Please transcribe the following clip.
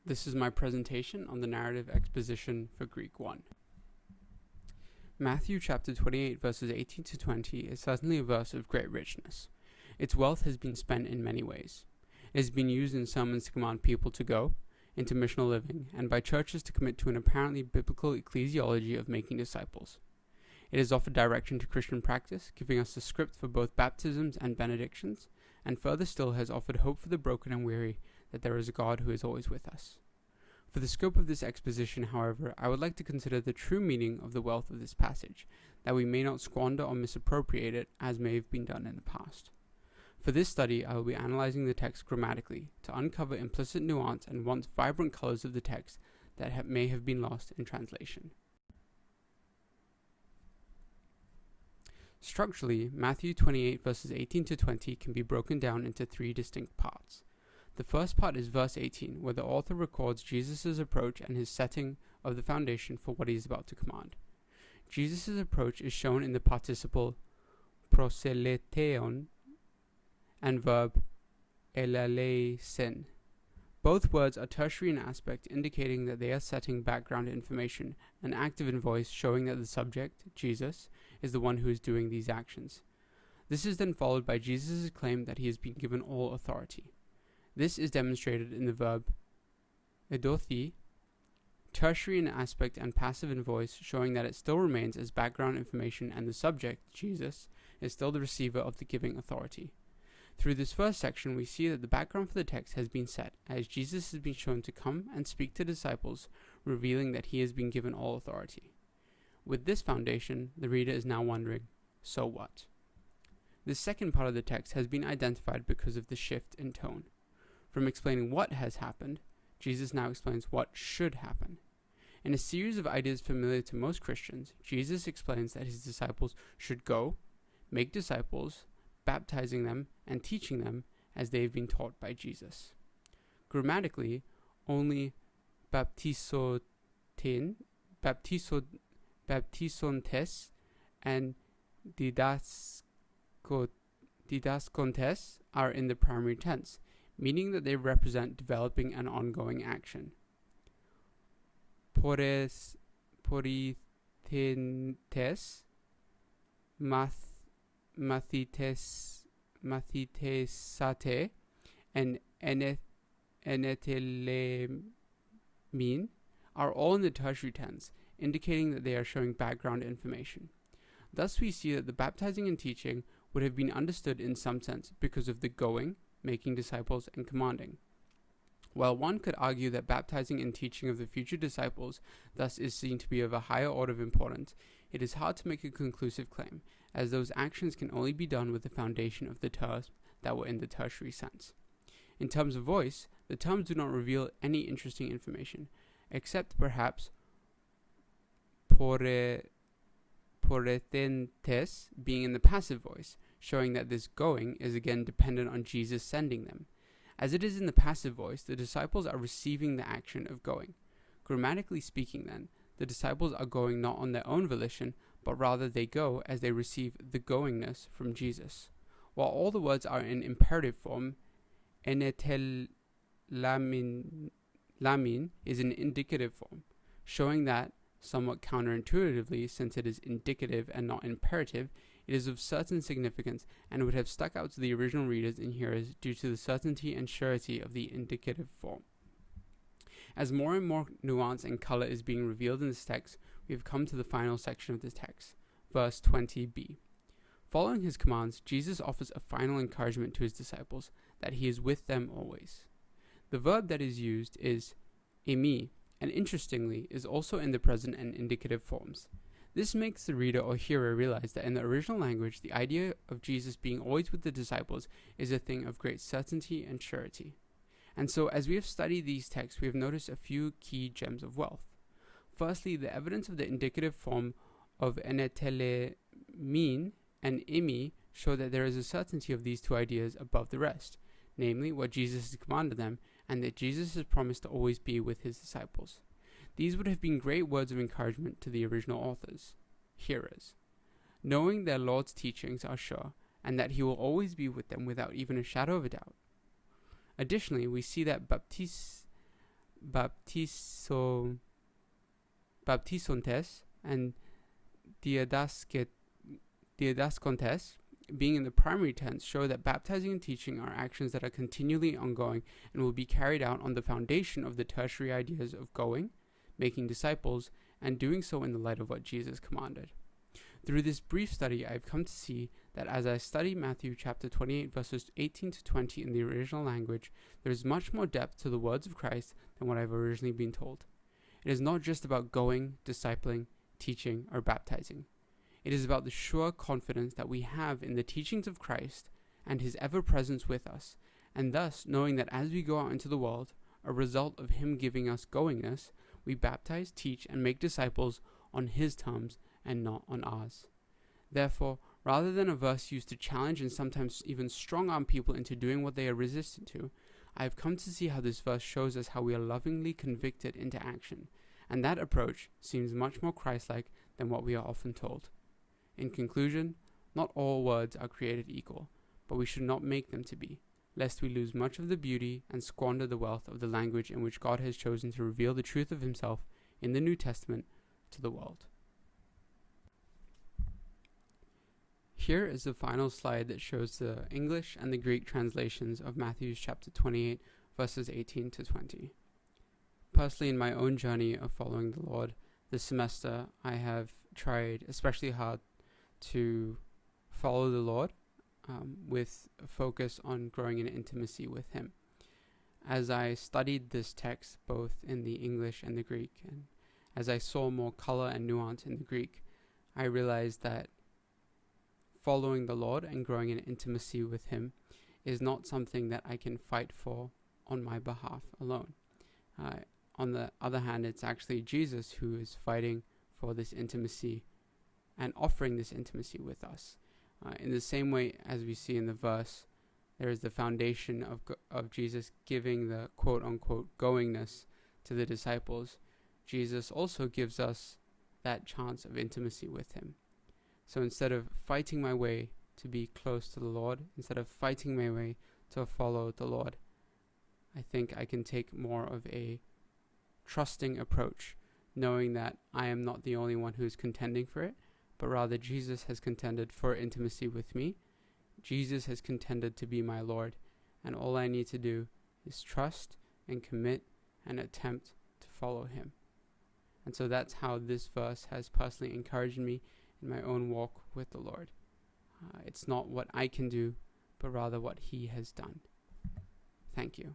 This is my presentation on the narrative exposition for Greek 1. Matthew chapter 28 verses 18 to 20 is certainly a verse of great richness. Its wealth has been spent in many ways. It has been used in sermons to command people to go into missional living, and by churches to commit to an apparently biblical ecclesiology of making disciples. It has offered direction to Christian practice, giving us the script for both baptisms and benedictions, and further still has offered hope for the broken and weary that there is a God who is always with us. For the scope of this exposition, however, I would like to consider the true meaning of the wealth of this passage, that we may not squander or misappropriate it as may have been done in the past. For this study, I will be analyzing the text grammatically to uncover implicit nuance and once vibrant colors of the text that may have been lost in translation. Structurally, Matthew 28 verses 18 to 20 can be broken down into three distinct parts. The first part is verse 18, where the author records Jesus' approach and his setting of the foundation for what he is about to command. Jesus' approach is shown in the participle proseletheon and verb elaleisen. Both words are tertiary in aspect, indicating that they are setting background information, and active in voice, showing that the subject, Jesus, is the one who is doing these actions. This is then followed by Jesus' claim that he has been given all authority. This is demonstrated in the verb edothi, tertiary in aspect and passive in voice, showing that it still remains as background information and the subject, Jesus, is still the receiver of the giving authority. Through this first section, we see that the background for the text has been set, as Jesus has been shown to come and speak to disciples, revealing that he has been given all authority. With this foundation, the reader is now wondering, so what? The second part of the text has been identified because of the shift in tone. From explaining what has happened, Jesus now explains what should happen. In a series of ideas familiar to most Christians, Jesus explains that his disciples should go, make disciples, baptizing them and teaching them as they have been taught by Jesus. Grammatically, only baptisontes and didaskontes are in the primary tense, meaning that they represent developing an ongoing action. Porithentes, mathitesate, and enetelemin are all in the tertiary tense, indicating that they are showing background information. Thus we see that the baptizing and teaching would have been understood in some sense because of the going, making disciples, and commanding. While one could argue that baptizing and teaching of the future disciples thus is seen to be of a higher order of importance, it is hard to make a conclusive claim, as those actions can only be done with the foundation of the terms that were in the tertiary sense. In terms of voice, the terms do not reveal any interesting information, except perhaps porethentes being in the passive voice, showing that this going is again dependent on Jesus sending them. As it is in the passive voice, the disciples are receiving the action of going. Grammatically speaking then, the disciples are going not on their own volition, but rather they go as they receive the goingness from Jesus. While all the words are in imperative form, enetelamin is in indicative form, showing that, somewhat counterintuitively, since it is indicative and not imperative, it is of certain significance and would have stuck out to the original readers and hearers due to the certainty and surety of the indicative form. As more and more nuance and color is being revealed in this text, we have come to the final section of this text, verse 20b. Following his commands, Jesus offers a final encouragement to his disciples that he is with them always. The verb that is used is emi, and interestingly is also in the present and indicative forms. This makes the reader or hearer realize that in the original language, the idea of Jesus being always with the disciples is a thing of great certainty and surety. And so, as we have studied these texts, we have noticed a few key gems of wealth. Firstly, the evidence of the indicative form of enetelemin and imi show that there is a certainty of these two ideas above the rest, namely what Jesus has commanded them, and that Jesus has promised to always be with his disciples. These would have been great words of encouragement to the original hearers, knowing their Lord's teachings are sure, and that he will always be with them without even a shadow of a doubt. Additionally, we see that baptisontes and diadascontes, being in the primary tense, show that baptizing and teaching are actions that are continually ongoing and will be carried out on the foundation of the tertiary ideas of going, making disciples, and doing so in the light of what Jesus commanded. Through this brief study, I've come to see that as I study Matthew chapter 28 verses 18 to 20 in the original language, there is much more depth to the words of Christ than what I've originally been told. It is not just about going, discipling, teaching, or baptizing. It is about the sure confidence that we have in the teachings of Christ and his ever-presence with us, and thus knowing that as we go out into the world, a result of him giving us goingness, we baptize, teach, and make disciples on his terms and not on ours. Therefore, rather than a verse used to challenge and sometimes even strong-arm people into doing what they are resistant to, I have come to see how this verse shows us how we are lovingly convicted into action, and that approach seems much more Christ-like than what we are often told. In conclusion, not all words are created equal, but we should not make them to be, lest we lose much of the beauty and squander the wealth of the language in which God has chosen to reveal the truth of himself in the New Testament to the world. Here is the final slide that shows the English and the Greek translations of Matthew chapter 28, verses 18 to 20. Personally, in my own journey of following the Lord this semester, I have tried especially hard to follow the Lord with a focus on growing in intimacy with him. As I studied this text both in the English and the Greek, and as I saw more color and nuance in the Greek, I realized that following the Lord and growing in intimacy with him is not something that I can fight for on my behalf alone. On the other hand, it's actually Jesus who is fighting for this intimacy and offering this intimacy with us. In the same way as we see in the verse, there is the foundation of Jesus giving the quote-unquote goingness to the disciples. Jesus also gives us that chance of intimacy with him. So instead of fighting my way to be close to the Lord, instead of fighting my way to follow the Lord, I think I can take more of a trusting approach, knowing that I am not the only one who is contending for it, but rather Jesus has contended for intimacy with me. Jesus has contended to be my Lord, and all I need to do is trust and commit and attempt to follow him. And so that's how this verse has personally encouraged me in my own walk with the Lord. It's not what I can do, but rather what he has done. Thank you.